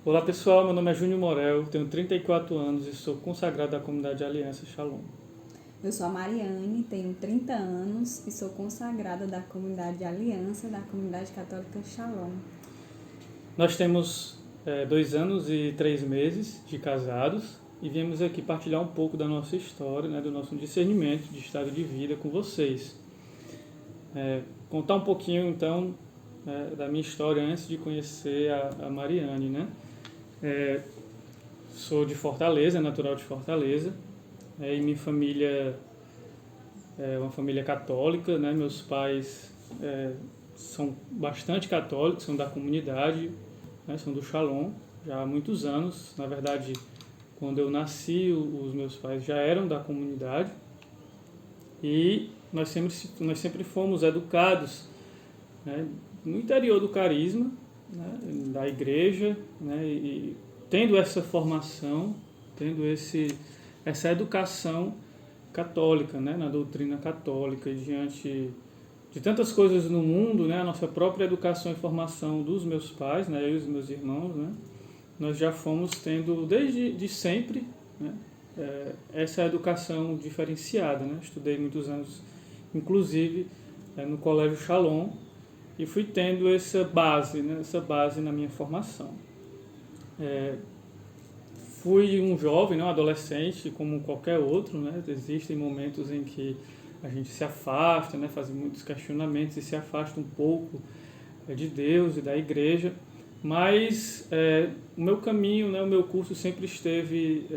Olá pessoal, meu nome é Júnior Morel, tenho 34 anos e sou consagrado da comunidade Aliança Shalom. Eu sou a Mariane, tenho 30 anos e sou consagrada da comunidade de Aliança da Comunidade Católica Shalom. Nós temos 2 anos e 3 meses de casados e viemos aqui partilhar um pouco da nossa história, né, do nosso discernimento de estado de vida com vocês. Contar um pouquinho então da minha história antes de conhecer a Mariane, né? Sou de Fortaleza, natural de Fortaleza, e minha família é uma família católica, né? Meus pais são bastante católicos, são da comunidade, né? São do Shalom já há muitos anos. Na verdade, quando eu nasci, os meus pais já eram da comunidade e nós sempre fomos educados, né? No interior do carisma, né? Da igreja, né? E tendo essa formação, tendo essa educação católica, né? Na doutrina católica, e diante de tantas coisas no mundo, né? A nossa própria educação e formação dos meus pais, né? Eu e os meus irmãos, né? Nós já fomos tendo desde sempre, né? Essa educação diferenciada, né? Estudei muitos anos, inclusive no Colégio Shalom, e fui tendo essa base, né? Essa base na minha formação. Fui um jovem, né? Um adolescente, como qualquer outro, né? Existem momentos em que a gente se afasta, né? Faz muitos questionamentos e se afasta um pouco de Deus e da igreja, mas o meu caminho, né? O meu curso sempre esteve,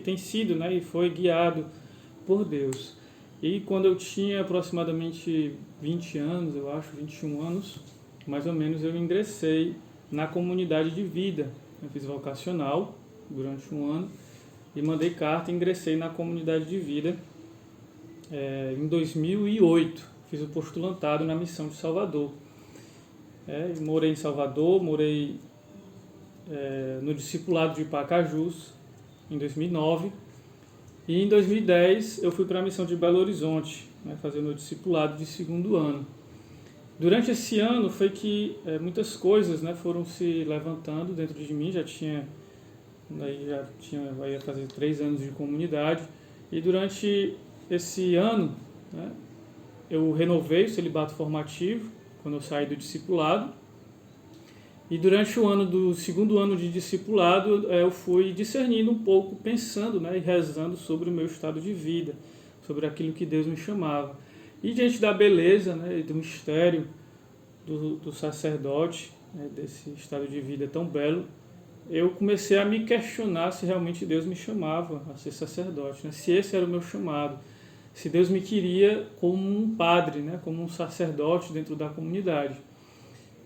tem sido, né? E foi guiado por Deus. E quando eu tinha aproximadamente 20 anos, eu acho, 21 anos, mais ou menos, eu ingressei na comunidade de vida. Eu fiz vocacional durante um ano e mandei carta e ingressei na comunidade de vida em 2008. Fiz o postulantado na missão de Salvador. Morei em Salvador, morei no discipulado de Pacajus em 2009. E em 2010 eu fui para a missão de Belo Horizonte, né, fazer meu discipulado de 2º ano. Durante esse ano foi que muitas coisas, né, foram se levantando dentro de mim. Ia fazer 3 anos de comunidade. E durante esse ano, né, eu renovei o celibato formativo quando eu saí do discipulado. E durante o ano do 2º ano de discipulado, eu fui discernindo um pouco, pensando, né, e rezando sobre o meu estado de vida, sobre aquilo que Deus me chamava. E diante da beleza, né, e do mistério do sacerdote, né, desse estado de vida tão belo, eu comecei a me questionar se realmente Deus me chamava a ser sacerdote, né, se esse era o meu chamado, se Deus me queria como um padre, né, como um sacerdote dentro da comunidade.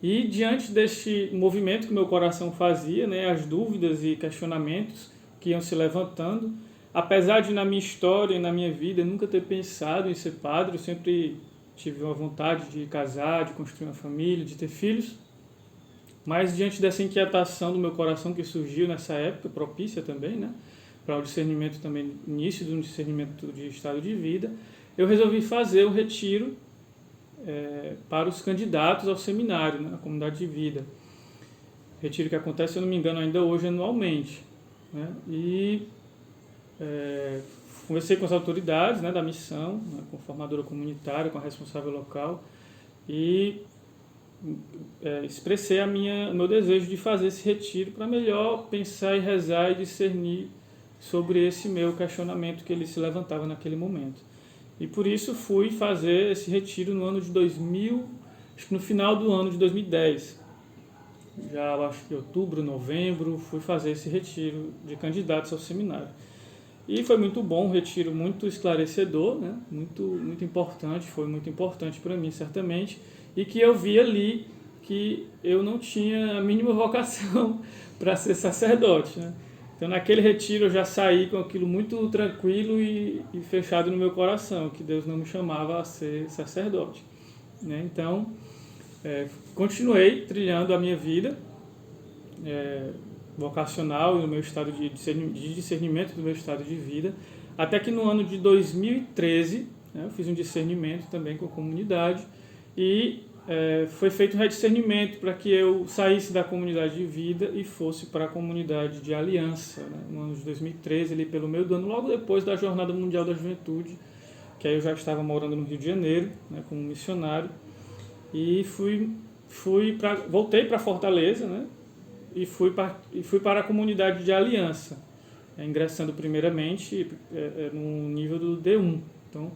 E diante deste movimento que meu coração fazia, né, as dúvidas e questionamentos que iam se levantando, apesar de na minha história e na minha vida nunca ter pensado em ser padre, eu sempre tive uma vontade de casar, de construir uma família, de ter filhos, mas diante dessa inquietação do meu coração que surgiu nessa época, propícia também, né, para o discernimento também, início de um discernimento de estado de vida, eu resolvi fazer o retiro para os candidatos ao seminário, né, na comunidade de vida. Retiro que acontece, se eu não me engano, ainda hoje anualmente. Né, e conversei com as autoridades, né, da missão, né, com a formadora comunitária, com a responsável local, e expressei o meu desejo de fazer esse retiro para melhor pensar e rezar e discernir sobre esse meu questionamento que ele se levantava naquele momento. E por isso fui fazer esse retiro no ano de 2000, acho que no final do ano de 2010. Já acho que outubro, novembro, fui fazer esse retiro de candidatos ao seminário. E foi muito bom, um retiro muito esclarecedor, né? Muito importante, foi muito importante para mim, certamente, e que eu vi ali que eu não tinha a mínima vocação para ser sacerdote, né? Então, naquele retiro eu já saí com aquilo muito tranquilo e fechado no meu coração, que Deus não me chamava a ser sacerdote, né? Então, continuei trilhando a minha vida vocacional e no meu estado de discernimento do meu estado de vida, até que no ano de 2013, né, eu fiz um discernimento também com a comunidade e foi feito um rediscernimento para que eu saísse da comunidade de vida e fosse para a comunidade de aliança, né? No ano de 2013, ali pelo meio do ano, logo depois da Jornada Mundial da Juventude, que aí eu já estava morando no Rio de Janeiro, né, como missionário, e voltei para Fortaleza, né, e fui para a comunidade de aliança, ingressando primeiramente no nível do D1. Então,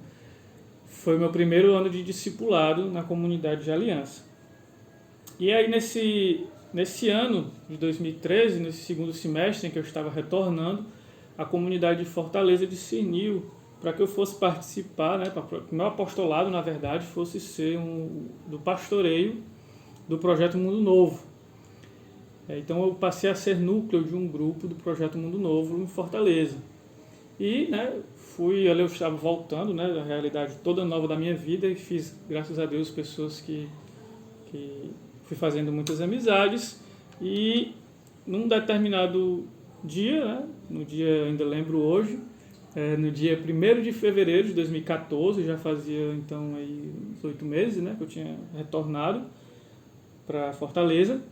foi o meu primeiro ano de discipulado na comunidade de aliança. E aí, nesse ano de 2013, nesse segundo semestre em que eu estava retornando, a comunidade de Fortaleza discerniu para que eu fosse participar, né, para que o meu apostolado, na verdade, fosse ser do pastoreio do Projeto Mundo Novo. Então, eu passei a ser núcleo de um grupo do Projeto Mundo Novo em Fortaleza. E, né, eu estava voltando, né, da realidade toda nova da minha vida e fiz, graças a Deus, pessoas que fui fazendo muitas amizades. E num determinado dia, né, no dia, ainda lembro hoje, no dia 1º de fevereiro de 2014, já fazia então aí uns 8 meses, né, que eu tinha retornado para Fortaleza.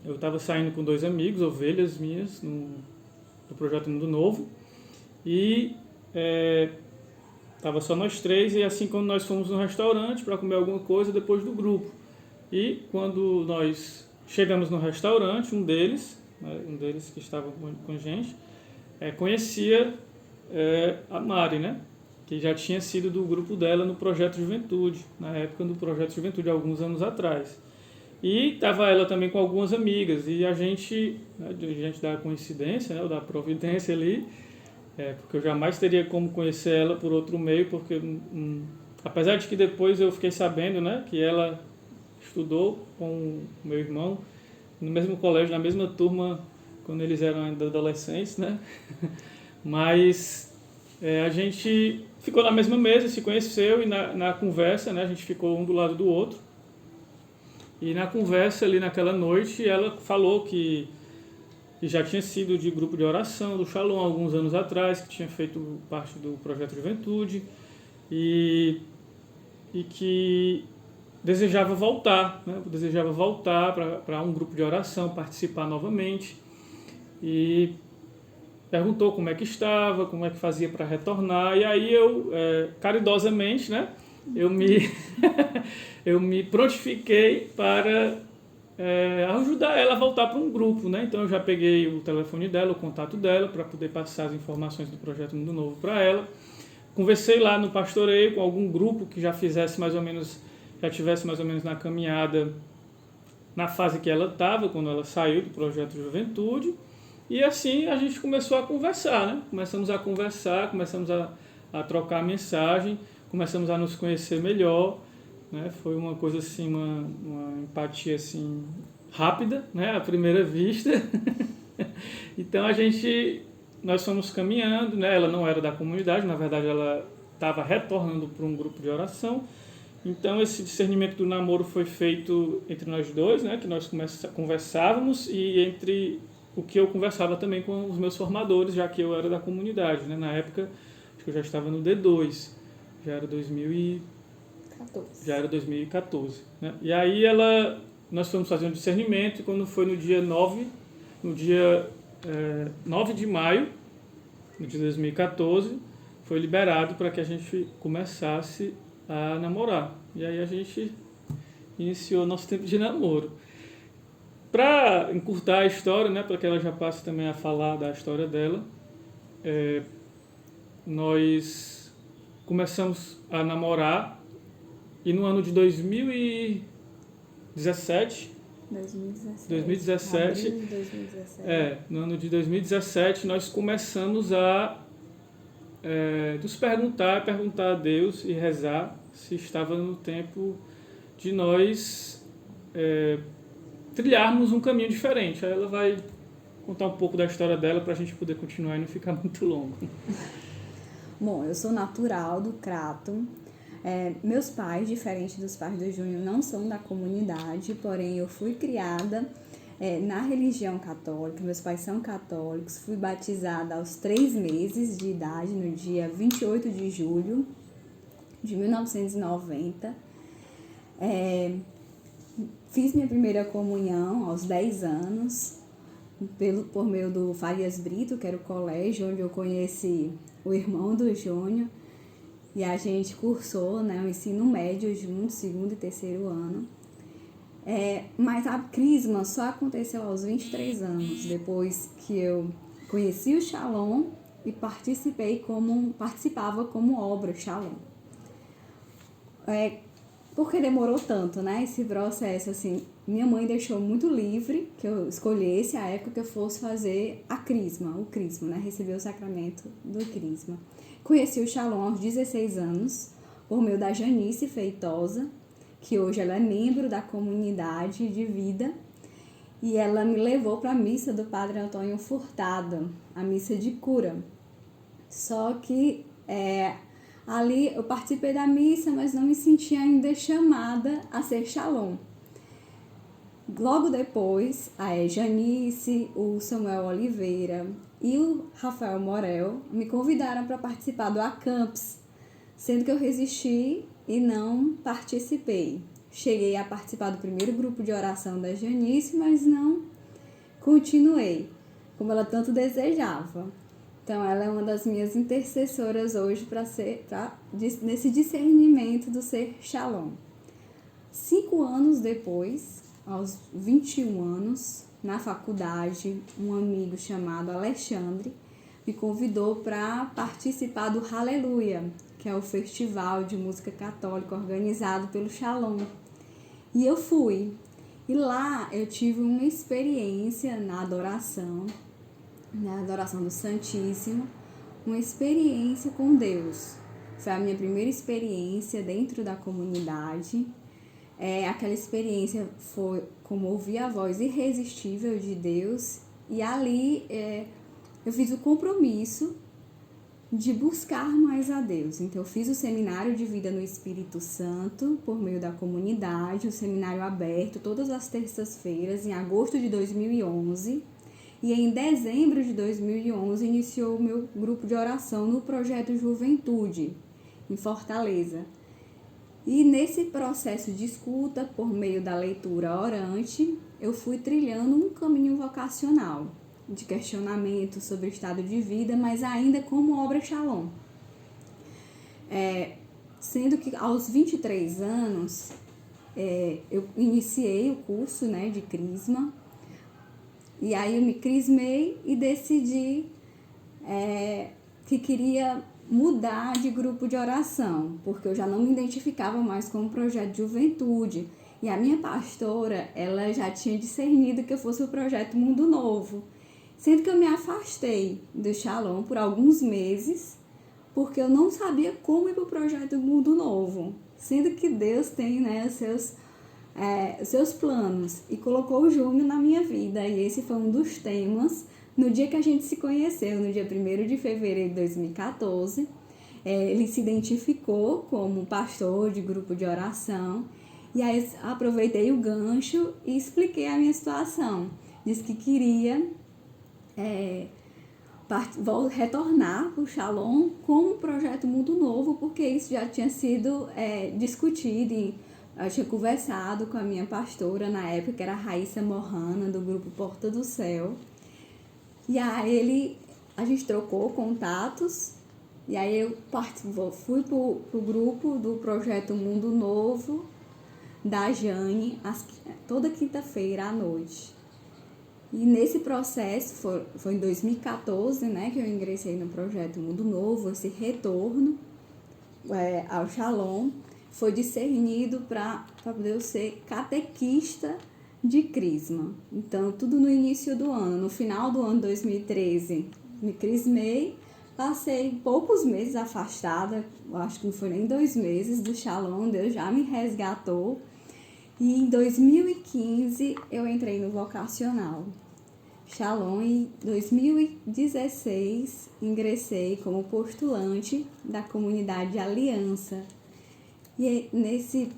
Eu estava saindo com 2 amigos, ovelhas minhas, do Projeto Mundo Novo. E estava só nós 3, e assim, quando nós fomos no restaurante para comer alguma coisa depois do grupo. E quando nós chegamos no restaurante, um deles que estava com a gente, conhecia a Mari, né, que já tinha sido do grupo dela no Projeto Juventude, na época do Projeto Juventude, alguns anos atrás. E estava ela também com algumas amigas, e a gente, né, diante da coincidência, né, ou da providência ali, porque eu jamais teria como conhecer ela por outro meio, porque apesar de que depois eu fiquei sabendo, né, que ela estudou com o meu irmão no mesmo colégio, na mesma turma, quando eles eram ainda adolescentes, né? Mas a gente ficou na mesma mesa, se conheceu, e na conversa, né, a gente ficou um do lado do outro. E na conversa ali naquela noite, ela falou que já tinha sido de grupo de oração do Shalom alguns anos atrás, que tinha feito parte do Projeto Juventude, e que desejava voltar, né? Para um grupo de oração, participar novamente, e perguntou como é que estava, como é que fazia para retornar. E aí eu, caridosamente, né, eu me prontifiquei para ajudar ela a voltar para um grupo, né? Então eu já peguei o telefone dela, o contato dela, para poder passar as informações do Projeto Mundo Novo para ela. Conversei lá no pastoreio com algum grupo que já tivesse mais ou menos na caminhada, na fase que ela estava, quando ela saiu do Projeto Juventude. E assim a gente começou a conversar, né? Começamos a conversar, começamos a trocar mensagem, começamos a nos conhecer melhor, né? Foi uma coisa assim, uma empatia assim rápida, né? À primeira vista. Então nós fomos caminhando, né? Ela não era da comunidade, na verdade ela estava retornando para um grupo de oração. Então esse discernimento do namoro foi feito entre nós dois, né? Que nós conversávamos, e entre o que eu conversava também com os meus formadores, já que eu era da comunidade, né? Na época, acho que eu já estava no D2, já era 2014, né? E aí nós fomos fazer um discernimento, e quando foi no dia 9 de maio de 2014, foi liberado para que a gente começasse a namorar. E aí a gente iniciou nosso tempo de namoro. Para encurtar a história, né, para que ela já passe também a falar da história dela, nós começamos a namorar, e no ano de 2017, no ano de 2017, nós começamos a nos perguntar a Deus e rezar se estava no tempo de nós trilharmos um caminho diferente. Aí ela vai contar um pouco da história dela para a gente poder continuar e não ficar muito longo. Bom, eu sou natural do Crato. Meus pais, diferente dos pais do Júnior, não são da comunidade, porém eu fui criada na religião católica. Meus pais são católicos. Fui batizada aos 3 meses de idade, no dia 28 de julho de 1990. Fiz minha primeira comunhão aos 10 anos, por meio do Farias Brito, que era o colégio onde eu conheci o irmão do Júnior, e a gente cursou, né, o ensino médio juntos, segundo e terceiro ano. Mas a crisma só aconteceu aos 23 anos, depois que eu conheci o Shalom e participava como obra Shalom. Porque demorou tanto, né, esse processo, assim, minha mãe deixou muito livre que eu escolhesse a época que eu fosse fazer o crisma, né, receber o sacramento do crisma. Conheci o Shalom aos 16 anos, por meio da Janice Feitosa, que hoje ela é membro da comunidade de vida, e ela me levou para a missa do Padre Antônio Furtado, a missa de cura. Só que ali eu participei da missa, mas não me sentia ainda chamada a ser Shalom. Logo depois, a Janice, o Samuel Oliveira e o Rafael Morel me convidaram para participar do Acamps, sendo que eu resisti e não participei. Cheguei a participar do primeiro grupo de oração da Janice, mas não continuei, como ela tanto desejava. Então, ela é uma das minhas intercessoras hoje nesse discernimento do ser Shalom. 5 anos depois, aos 21 anos, na faculdade, um amigo chamado Alexandre me convidou para participar do Hallelujah, que é o festival de música católica organizado pelo Shalom. E eu fui. E lá eu tive uma experiência na adoração do Santíssimo, uma experiência com Deus. Foi a minha primeira experiência dentro da comunidade. Aquela experiência foi como ouvir a voz irresistível de Deus, e ali eu fiz o compromisso de buscar mais a Deus. Então eu fiz o seminário de vida no Espírito Santo por meio da comunidade, o seminário aberto todas as terças-feiras em agosto de 2011, e em dezembro de 2011 iniciou o meu grupo de oração no projeto Juventude em Fortaleza. E nesse processo de escuta, por meio da leitura orante, eu fui trilhando um caminho vocacional, de questionamento sobre o estado de vida, mas ainda como obra Shalom. Sendo que aos 23 anos, eu iniciei o curso, né, de crisma, e aí eu me crismei e decidi que queria mudar de grupo de oração, porque eu já não me identificava mais com o projeto de juventude. E a minha pastora, ela já tinha discernido que eu fosse o projeto Mundo Novo. Sendo que eu me afastei do Shalom por alguns meses, porque eu não sabia como ir para o projeto Mundo Novo. Sendo que Deus tem, né, os seus planos, e colocou o Júnior na minha vida. E esse foi um dos temas no dia que a gente se conheceu, no dia 1º de fevereiro de 2014. Ele se identificou como pastor de grupo de oração, e aí aproveitei o gancho e expliquei a minha situação. Disse que queria retornar para o Shalom com o projeto Mundo Novo, porque isso já tinha sido discutido, e eu tinha conversado com a minha pastora na época, que era a Raíssa Mohana, do grupo Porta do Céu. E aí a gente trocou contatos, e aí eu fui pro grupo do projeto Mundo Novo da Jane, toda quinta-feira à noite. E nesse processo, foi em 2014, né, que eu ingressei no projeto Mundo Novo. Esse retorno ao Shalom foi discernido para poder ser catequista de crisma. Então, tudo no início do ano. No final do ano 2013, me crismei, passei poucos meses afastada, acho que não foi nem 2 meses do Shalom, Deus já me resgatou. E em 2015, eu entrei no vocacional Shalom. Em 2016, ingressei como postulante da comunidade de Aliança. E nesse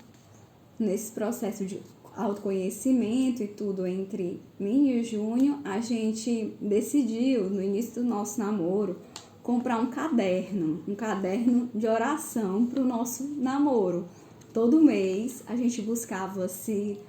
processo de autoconhecimento e tudo entre mim e o Júnior, a gente decidiu, no início do nosso namoro, comprar um caderno de oração para o nosso namoro, todo mês a gente buscava se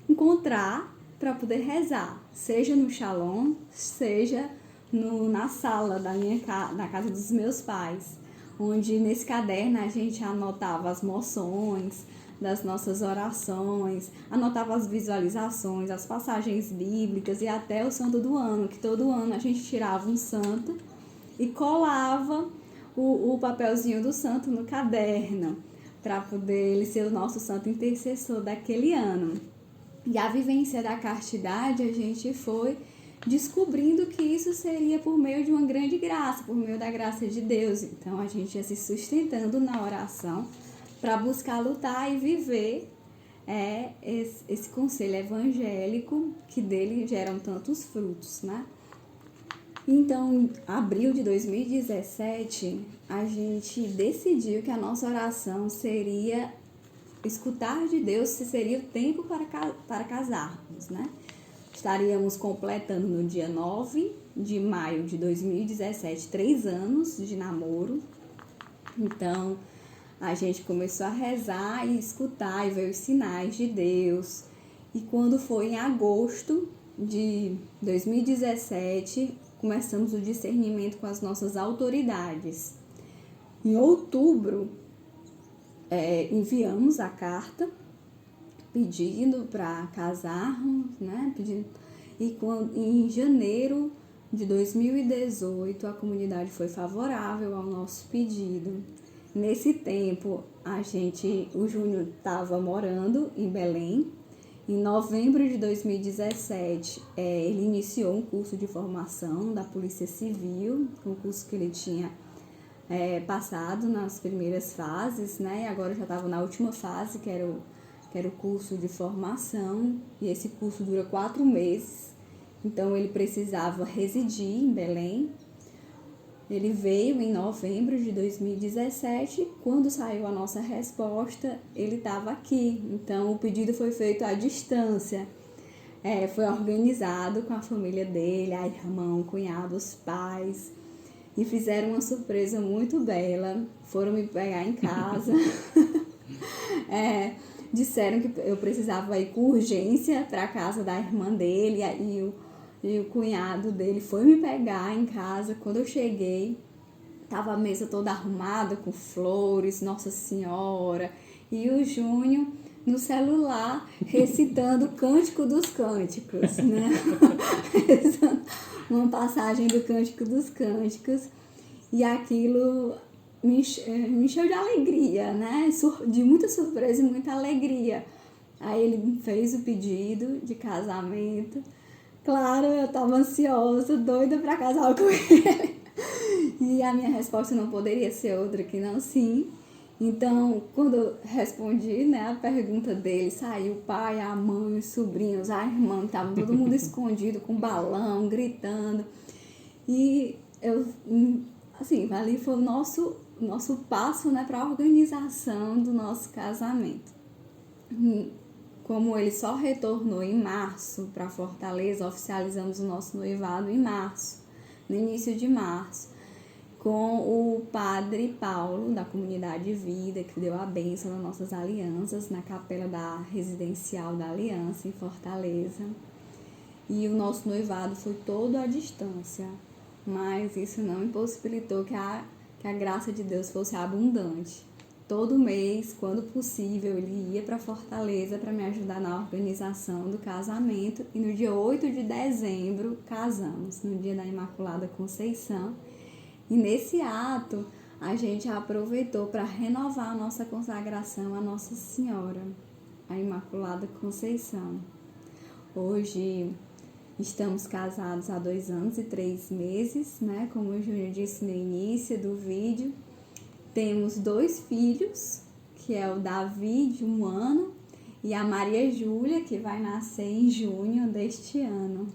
encontrar para poder rezar, seja no Shalom, seja na sala na casa dos meus pais, onde nesse caderno a gente anotava as moções das nossas orações, anotava as visualizações, as passagens bíblicas e até o santo do ano, que todo ano a gente tirava um santo e colava o papelzinho do santo no caderno, para poder ele ser o nosso santo intercessor daquele ano. E a vivência da castidade, a gente foi descobrindo que isso seria por meio de uma grande graça, por meio da graça de Deus. Então, a gente ia se sustentando na oração para buscar lutar e viver esse conselho evangélico, que dele geram tantos frutos, né? Então, em abril de 2017, a gente decidiu que a nossa oração seria escutar de Deus se seria o tempo para casarmos, né? Estaríamos completando no dia 9 de maio de 2017, 3 anos de namoro. Então, a gente começou a rezar e escutar e ver os sinais de Deus. E quando foi em agosto de 2017, começamos o discernimento com as nossas autoridades. Em outubro, enviamos a carta pedindo para casarmos, né? E em janeiro de 2018, a comunidade foi favorável ao nosso pedido. Nesse tempo, o Júnior estava morando em Belém. Em novembro de 2017, ele iniciou um curso de formação da Polícia Civil, um curso que ele tinha passado nas primeiras fases, né? E agora já estava na última fase, que era o curso de formação, e esse curso dura 4 meses, então ele precisava residir em Belém. Ele veio em novembro de 2017, quando saiu a nossa resposta, ele estava aqui, então o pedido foi feito à distância. Foi organizado com a família dele, a irmã, o cunhado, os pais, e fizeram uma surpresa muito bela. Foram me pegar em casa. Disseram que eu precisava ir com urgência para a casa da irmã dele, e o cunhado dele foi me pegar em casa. Quando eu cheguei, estava a mesa toda arrumada com flores, Nossa Senhora, e o Júnior no celular recitando o Cântico dos Cânticos, né? Uma passagem do Cântico dos Cânticos, e aquilo me encheu de alegria, né? De muita surpresa e muita alegria. Aí ele fez o pedido de casamento. Claro, eu estava ansiosa, doida para casar com ele. E a minha resposta não poderia ser outra que não sim. Então, quando eu respondi, né, a pergunta dele, saiu o pai, a mãe, os sobrinhos, a irmã, estava todo mundo escondido, com balão, gritando. E eu, assim, ali foi o nosso passo, né, para a organização do nosso casamento. Como ele só retornou em março para Fortaleza, oficializamos o nosso noivado em março, no início de março, com o padre Paulo, da Comunidade Vida, que deu a bênção das nossas alianças na capela da Residencial da Aliança, em Fortaleza. E o nosso noivado foi todo à distância, mas isso não impossibilitou que a graça de Deus fosse abundante. Todo mês, quando possível, ele ia para Fortaleza para me ajudar na organização do casamento. E no dia 8 de dezembro, casamos, no dia da Imaculada Conceição. E nesse ato, a gente aproveitou para renovar a nossa consagração à Nossa Senhora, a Imaculada Conceição. Hoje, estamos casados há 2 anos e 3 meses, né? Como o Júnior disse no início do vídeo. Temos 2 filhos, que é o Davi, de 1 ano, e a Maria Júlia, que vai nascer em junho deste ano.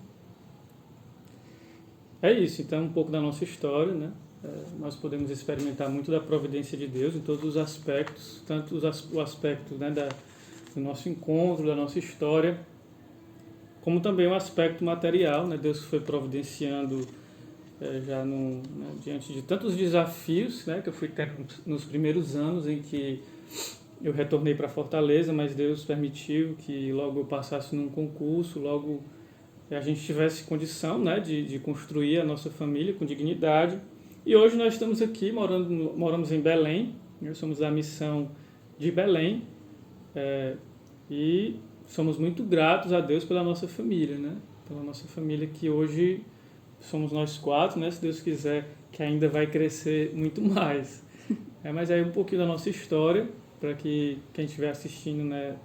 É isso, então um pouco da nossa história, né? Nós podemos experimentar muito da providência de Deus em todos os aspectos, tanto o aspecto, né, do nosso encontro, da nossa história, como também o aspecto material, né? Deus foi providenciando já diante de tantos desafios, né, que eu fui tendo nos primeiros anos em que eu retornei para Fortaleza, mas Deus permitiu que logo eu passasse num concurso, logo a gente tivesse condição, né, de construir a nossa família com dignidade. E hoje nós estamos aqui, moramos em Belém, nós somos da missão de Belém, e somos muito gratos a Deus pela nossa família, né? Pela nossa família que hoje somos nós 4, né? Se Deus quiser, que ainda vai crescer muito mais. Mas aí um pouquinho da nossa história, para que quem estiver assistindo, né,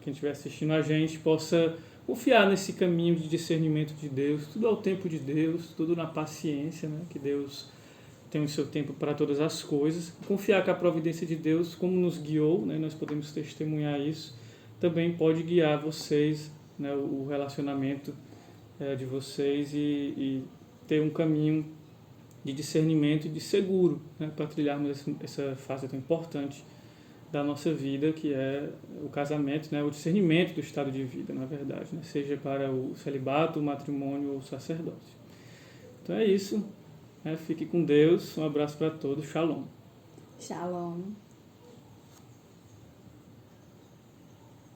quem estiver assistindo a gente possa confiar nesse caminho de discernimento de Deus, tudo ao tempo de Deus, tudo na paciência, né, que Deus tem o seu tempo para todas as coisas. Confiar que a providência de Deus, como nos guiou, né, nós podemos testemunhar isso, também pode guiar vocês, né, o relacionamento de vocês e ter um caminho de discernimento e de seguro, né, para trilharmos essa fase tão importante da nossa vida, que é o casamento, né, o discernimento do estado de vida, na verdade, né, seja para o celibato, o matrimônio ou o sacerdócio. Então é isso, né, fique com Deus, um abraço para todos, shalom. Shalom.